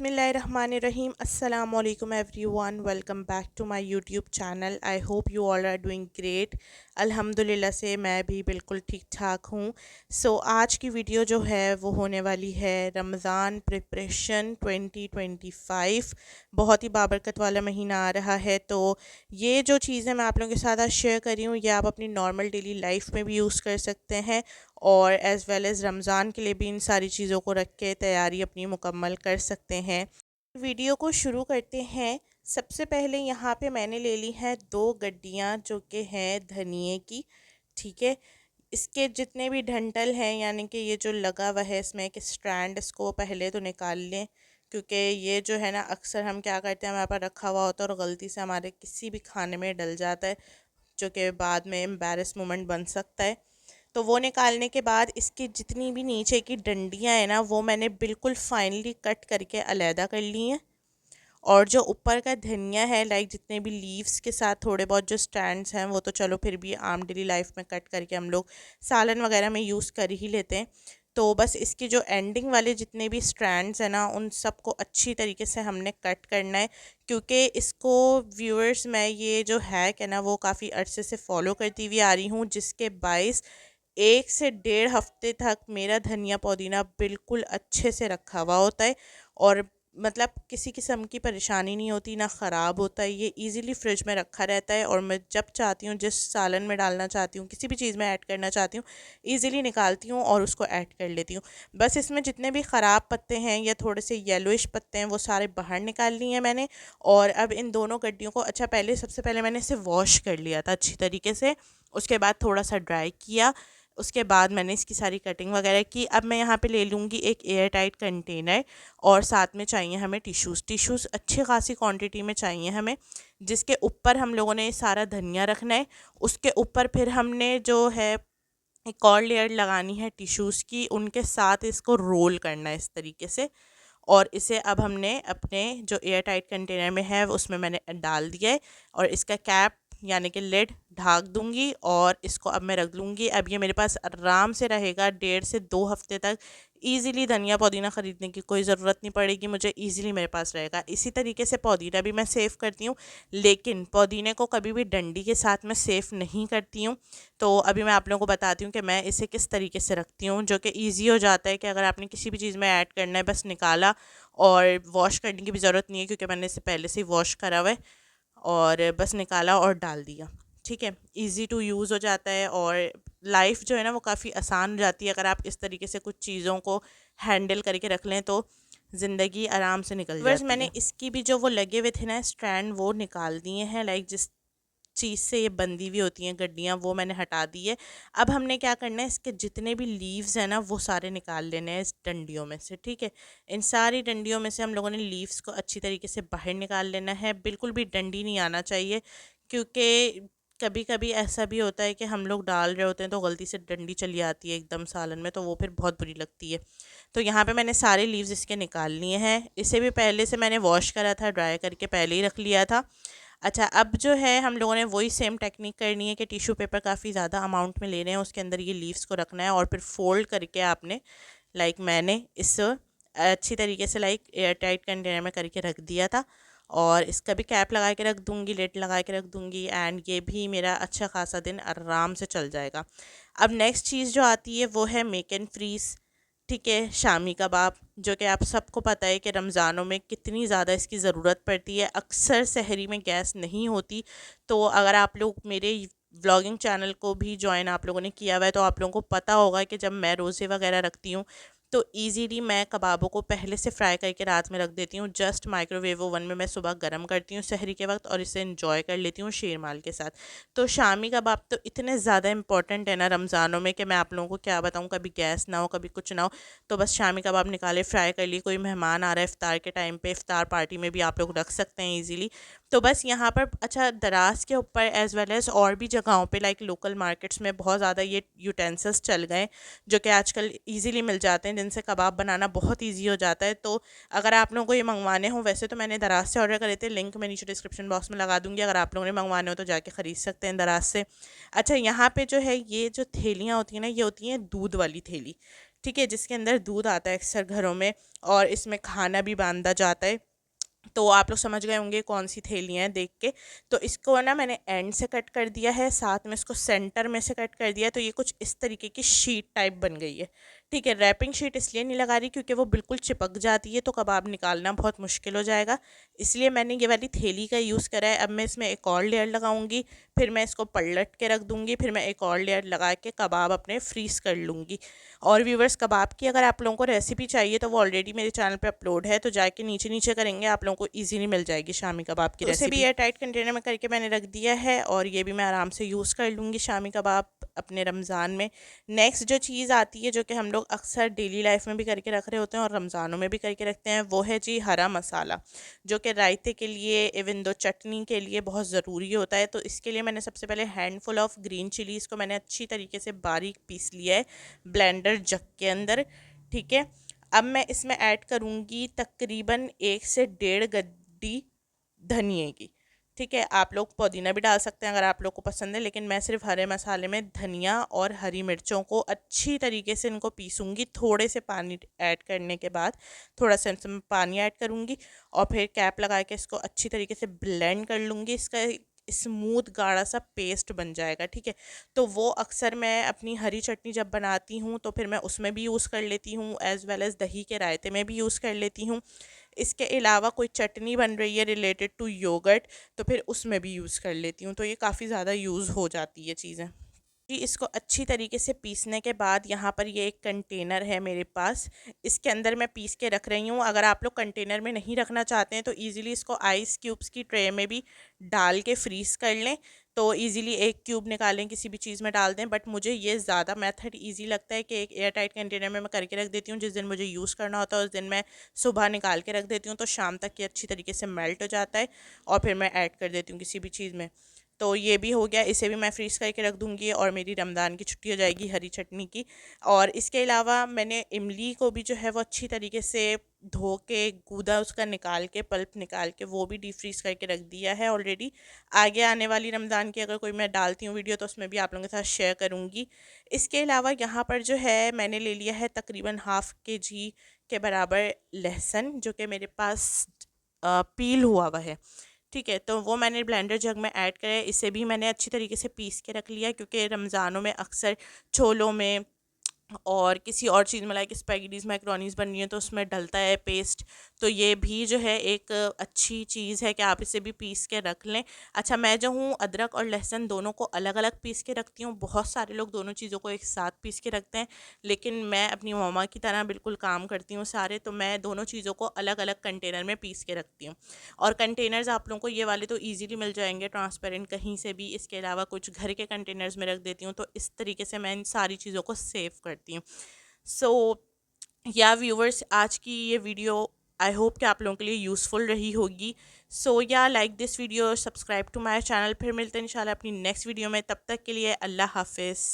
बिस्मिल्लाहिर्रहमानिर्रहीम अस्सलाम वालेकुम everyone, welcome back to my YouTube channel. I hope you all are doing great. अल्हम्दुलिल्लाह से मैं भी बिल्कुल ठीक ठाक हूँ। आज की वीडियो जो है वो होने वाली है रमज़ान प्रिपरेशन 2025। बहुत ही बाबरकत वाला महीना आ रहा है, तो ये जो चीज़ें मैं आप लोगों के साथ आज शेयर कर रही हूँ, ये आप अपनी नॉर्मल डेली लाइफ में भी यूज़ कर सकते हैं और एज़ वेल एज़ रमज़ान के लिए भी इन सारी चीज़ों को रख के तैयारी अपनी मुकम्मल कर सकते हैं। वीडियो को शुरू करते हैं। सबसे पहले यहाँ पे मैंने ले ली हैं 2 गड्डियाँ जो कि हैं धनिए की। ठीक है, इसके जितने भी डंठल हैं यानी कि ये जो लगा हुआ है इसमें एक स्ट्रैंड, इसको पहले तो निकाल लें, क्योंकि ये जो है ना अक्सर हम क्या करते हैं, हमारे पास रखा हुआ होता है और गलती से हमारे किसी भी खाने में डल जाता है, जो कि बाद में एम्बैरस मोमेंट बन सकता है। तो वो निकालने के बाद इसकी जितनी भी नीचे की डंडियां हैं ना, वो मैंने बिल्कुल फाइनली कट करके अलहदा कर ली हैं। और जो ऊपर का धनिया है, लाइक जितने भी लीव्स के साथ थोड़े बहुत जो स्टैंड्स हैं, वो तो चलो फिर भी आम डेली लाइफ में कट करके हम लोग सालन वगैरह में यूज़ कर ही लेते हैं। तो बस इसकी जो एंडिंग वाले जितने भी स्ट्रैंड्स हैं ना, उन सबको अच्छी तरीके से हमने कट करना है, क्योंकि इसको व्यूअर्स मैं ये जो हैक है ना वो काफ़ी अरसे से फॉलो करती हुई आ रही हूँ, जिसके बायस 1 से 1.5 हफ्ते तक मेरा धनिया पुदीना बिल्कुल अच्छे से रखा हुआ होता है और मतलब किसी किस्म की परेशानी नहीं होती, ना ख़राब होता है। ये इजीली फ्रिज में रखा रहता है और मैं जब चाहती हूँ, जिस सालन में डालना चाहती हूँ, किसी भी चीज़ में ऐड करना चाहती हूँ, इजीली निकालती हूँ और उसको ऐड कर लेती हूँ। बस इसमें जितने भी ख़राब पत्ते हैं या थोड़े से येलोइश पत्ते हैं, वो सारे बाहर निकाल लिए हैं मैंने। और अब इन दोनों गड्डियों को सबसे पहले मैंने इसे वॉश कर लिया था अच्छी तरीके से। उसके बाद थोड़ा सा ड्राई किया, उसके बाद मैंने इसकी सारी कटिंग वगैरह की। अब मैं यहाँ पे ले लूँगी एक एयर टाइट कंटेनर और साथ में चाहिए हमें टिश्यूज़ अच्छी खासी क्वांटिटी में चाहिए हमें, जिसके ऊपर हम लोगों ने सारा धनिया रखना है। उसके ऊपर फिर हमने जो है एक और लेयर लगानी है टिश्यूज़ की, उनके साथ इसको रोल करना है इस तरीके से। और इसे अब हमने अपने जो एयर टाइट कंटेनर में है उसमें मैंने डाल दिया है और इसका कैप यानी कि लिड ढाक दूंगी और इसको अब मैं रख लूँगी। अब ये मेरे पास आराम से रहेगा 1.5 से 2 हफ्ते तक। ईज़िली धनिया पुदीना ख़रीदने की कोई ज़रूरत नहीं पड़ेगी मुझे, ईज़िली मेरे पास रहेगा। इसी तरीके से पुदीना भी मैं सेव करती हूँ, लेकिन पुदीने को कभी भी डंडी के साथ मैं सेव नहीं करती हूँ। तो अभी मैं आप लोगों को बताती हूँ कि मैं इसे किस तरीके से रखती हूँ, जो कि ईज़ी हो जाता है कि अगर आपने किसी भी चीज़ में ऐड करना है, बस निकाला और वॉश करने की भी ज़रूरत नहीं है, क्योंकि मैंने इसे पहले से ही वॉश करा हुआ है और बस निकाला और डाल दिया। ठीक है, इजी टू यूज़ हो जाता है और लाइफ जो है ना वो काफ़ी आसान हो जाती है अगर आप इस तरीके से कुछ चीज़ों को हैंडल करके रख लें, तो ज़िंदगी आराम से निकल जाती है। मैंने इसकी भी जो वो लगे हुए थे ना स्ट्रैंड, वो निकाल दिए हैं। लाइक जिस चीज़ से ये बंधी हुई होती हैं गड्डियाँ, वो मैंने हटा दी है। अब हमने क्या करना है, इसके जितने भी लीव्स हैं ना वो सारे निकाल लेने हैं इस डंडियों में से। ठीक है, इन सारी डंडियों में से हम लोगों ने लीव्स को अच्छी तरीके से बाहर निकाल लेना है। बिल्कुल भी डंडी नहीं आना चाहिए, क्योंकि कभी कभी ऐसा भी होता है कि हम लोग डाल रहे होते हैं तो गलती से डंडी चली आती है एकदम सालन में, तो वो फिर बहुत बुरी लगती है। तो यहाँ पे मैंने सारे लीव्स इसके निकाल लिए हैं। इसे भी पहले से मैंने वॉश करा था, ड्राई करके पहले ही रख लिया था। अच्छा, अब जो है हम लोगों ने वही सेम टेक्निक करनी है कि टिश्यू पेपर काफ़ी ज़्यादा अमाउंट में ले रहे हैं, उसके अंदर ये लीव्स को रखना है और फिर फोल्ड करके आपने, लाइक मैंने इस अच्छी तरीके से लाइक एयर टाइट कंटेनर में करके रख दिया था। और इसका भी कैप लगा के रख दूँगी, लिड लगा के रख दूँगी, एंड ये भी मेरा अच्छा खासा दिन आराम से चल जाएगा। अब नेक्स्ट चीज़ जो आती है वो है मेक एंड फ्रीज़। ठीक है, शामी कबाब, जो कि आप सबको पता है कि रमज़ानों में कितनी ज़्यादा इसकी ज़रूरत पड़ती है। अक्सर सहरी में गैस नहीं होती, तो अगर आप लोग मेरे व्लॉगिंग चैनल को भी ज्वाइन आप लोगों ने किया हुआ है तो आप लोगों को पता होगा कि जब मैं रोज़े वगैरह रखती हूँ तो इजीली मैं कबाबों को पहले से फ्राई करके रात में रख देती हूँ। जस्ट माइक्रोवेव ओवन में मैं सुबह गर्म करती हूँ सहरी के वक्त और इसे इंजॉय कर लेती हूँ शेरमाल के साथ। तो शामी कबाब तो इतने ज़्यादा इंपॉर्टेंट है ना रमज़ानों में कि मैं आप लोगों को क्या बताऊँ, कभी गैस ना हो कभी कुछ ना हो, तो बस शामी कबाब निकाले, फ्राई कर लिए। कोई मेहमान आ रहा है इफ्तार के टाइम पे, इफ्तार पार्टी में भी आप लोग रख सकते हैं ईज़िली। तो बस यहाँ पर अच्छा, दराज के ऊपर एज़ वेल एज़ और भी जगहों पे लाइक लोकल मार्केट्स में बहुत ज़्यादा ये यूटेंसिल्स चल गए, जो कि आजकल इजीली मिल जाते हैं, जिनसे कबाब बनाना बहुत इजी हो जाता है। तो अगर आप लोगों को ये मंगवाने हो, वैसे तो मैंने दराज से ऑर्डर करे थे, लिंक मैं नीचे डिस्क्रिप्शन बॉक्स में लगा दूँगी, अगर आप लोगों ने मंगवाने हो तो जाके ख़रीद सकते हैं दराज से। अच्छा, यहाँ पे जो है ये जो थैलियाँ होती हैं ना, ये होती हैं दूध वाली थैली। ठीक है, जिसके अंदर दूध आता है अक्सर घरों में, और इसमें खाना भी बांधा जाता है। तो आप लोग समझ गए होंगे कौन सी थैलियाँ हैं देख के। तो इसको ना मैंने एंड से कट कर दिया है, साथ में इसको सेंटर में से कट कर दिया है, तो ये कुछ इस तरीके की शीट टाइप बन गई है। ठीक है, रैपिंग शीट इसलिए नहीं लगा रही क्योंकि वो बिल्कुल चिपक जाती है, तो कबाब निकालना बहुत मुश्किल हो जाएगा, इसलिए मैंने ये वाली थैली का यूज़ करा है। अब मैं इसमें एक और लेयर लगाऊंगी, फिर मैं इसको पलट के रख दूंगी, फिर मैं एक और लेयर लगा के कबाब अपने फ्रीज़ कर लूँगी। और व्यूवर्स, कबाब की अगर आप लोगों को रेसिपी चाहिए तो वो ऑलरेडी मेरे चैनल पे अपलोड है, तो जाके नीचे नीचे करेंगे आप लोगों को इजीली मिल जाएगी शामी कबाब की रेसिपी। उसे भी एयर टाइट कंटेनर में करके मैंने रख दिया है, और ये भी मैं आराम से यूज़ कर लूँगी शामी कबाब अपने रमज़ान में। नेक्स्ट जो चीज़ आती है, जो कि हम लोग अक्सर डेली लाइफ में भी करके रख रहे होते हैं और रमज़ानों में भी करके रखते हैं, वो है जी हरा मसाला, जो कि रायते के लिए, इवन दो चटनी के लिए बहुत ज़रूरी होता है। तो इसके लिए मैंने सबसे पहले हैंडफुल ऑफ ग्रीन चिलीज़ को मैंने अच्छी तरीके से बारीक पीस लिया है ब्लेंडर जग के अंदर। ठीक है, अब मैं इसमें ऐड करूँगी तकरीबन 1 से 1.5 गड्डी धनिए की। ठीक है, आप लोग पुदीना भी डाल सकते हैं अगर आप लोग को पसंद है, लेकिन मैं सिर्फ हरे मसाले में धनिया और हरी मिर्चों को अच्छी तरीके से इनको पीसूँगी, थोड़े से पानी ऐड करने के बाद, थोड़ा सा इसमें पानी ऐड करूँगी, और फिर कैप लगा के इसको अच्छी तरीके से ब्लेंड कर लूँगी। इसका स्मूथ गाढ़ा सा पेस्ट बन जाएगा। ठीक है, तो वो अक्सर मैं अपनी हरी चटनी जब बनाती हूँ तो फिर मैं उसमें भी यूज़ कर लेती हूँ, एज़ वेल एज़ दही के रायते में भी यूज़ कर लेती हूँ। इसके अलावा कोई चटनी बन रही है रिलेटेड टू योगर्ट, तो फिर उसमें भी यूज़ कर लेती हूँ, तो ये काफ़ी ज़्यादा यूज़ हो जाती है चीज़ें जी। इसको अच्छी तरीके से पीसने के बाद यहाँ पर ये एक कंटेनर है मेरे पास, इसके अंदर मैं पीस के रख रही हूँ। अगर आप लोग कंटेनर में नहीं रखना चाहते हैं तो इजीली इसको आइस क्यूब्स की ट्रे में भी डाल के फ्रीज़ कर लें, तो इजीली एक क्यूब निकालें किसी भी चीज़ में डाल दें। बट मुझे ये ज़्यादा मेथड इजी लगता है कि एक एयर टाइट कंटेनर में मैं करके रख देती हूँ, जिस दिन मुझे यूज़ करना होता है उस दिन मैं सुबह निकाल के रख देती हूँ, तो शाम तक ये अच्छी तरीके से मेल्ट हो जाता है, और फिर मैं ऐड कर देती हूँ किसी भी चीज़ में। तो ये भी हो गया, इसे भी मैं फ्रीज़ करके रख दूँगी, और मेरी रमज़ान की छुट्टी हो जाएगी हरी चटनी की। और इसके अलावा मैंने इमली को भी जो है वो अच्छी तरीके से धो के गूदा उसका निकाल के, पल्प निकाल के, वो भी डीप फ्रीज़ करके रख दिया है ऑलरेडी। आगे आने वाली रमज़ान की अगर कोई मैं डालती हूँ वीडियो तो उसमें भी आप लोगों के साथ शेयर करूँगी। इसके अलावा यहाँ पर जो है मैंने ले लिया है तकरीबन ½ kg के बराबर लहसुन, जो कि मेरे पास पील हुआ हुआ है। ठीक है, तो वो मैंने ब्लेंडर जग में ऐड करा है, इसे भी मैंने अच्छी तरीके से पीस के रख लिया, क्योंकि रमज़ानों में अक्सर छोलों में और किसी और चीज़ में, लाइक स्पैगेटीज़ मैक्रोनीज़ बननी है तो उसमें डलता है पेस्ट। तो ये भी जो है एक अच्छी चीज़ है कि आप इसे भी पीस के रख लें। अच्छा, मैं जो हूँ अदरक और लहसुन दोनों को अलग अलग पीस के रखती हूँ, बहुत सारे लोग दोनों चीज़ों को एक साथ पीस के रखते हैं, लेकिन मैं अपनी मम्मा की तरह बिल्कुल काम करती हूँ सारे, तो मैं दोनों चीज़ों को अलग अलग कंटेनर में पीस के रखती हूँ। और कंटेनर्स आप लोगों को ये वाले तो ईजिली मिल जाएंगे ट्रांसपेरेंट कहीं से भी। इसके अलावा कुछ घर के कंटेनर्स में रख देती हूँ, तो इस तरीके से मैं इन सारी चीज़ों को सेव करती हूँ। सो या व्यूवर्स, आज की ये वीडियो आई होप कि आप लोगों के लिए यूज़फुल रही होगी। सो या like this video, subscribe to my channel. फिर मिलते हैं इंशाल्लाह अपनी नेक्स्ट वीडियो में, तब तक के लिए अल्लाह हाफिज़।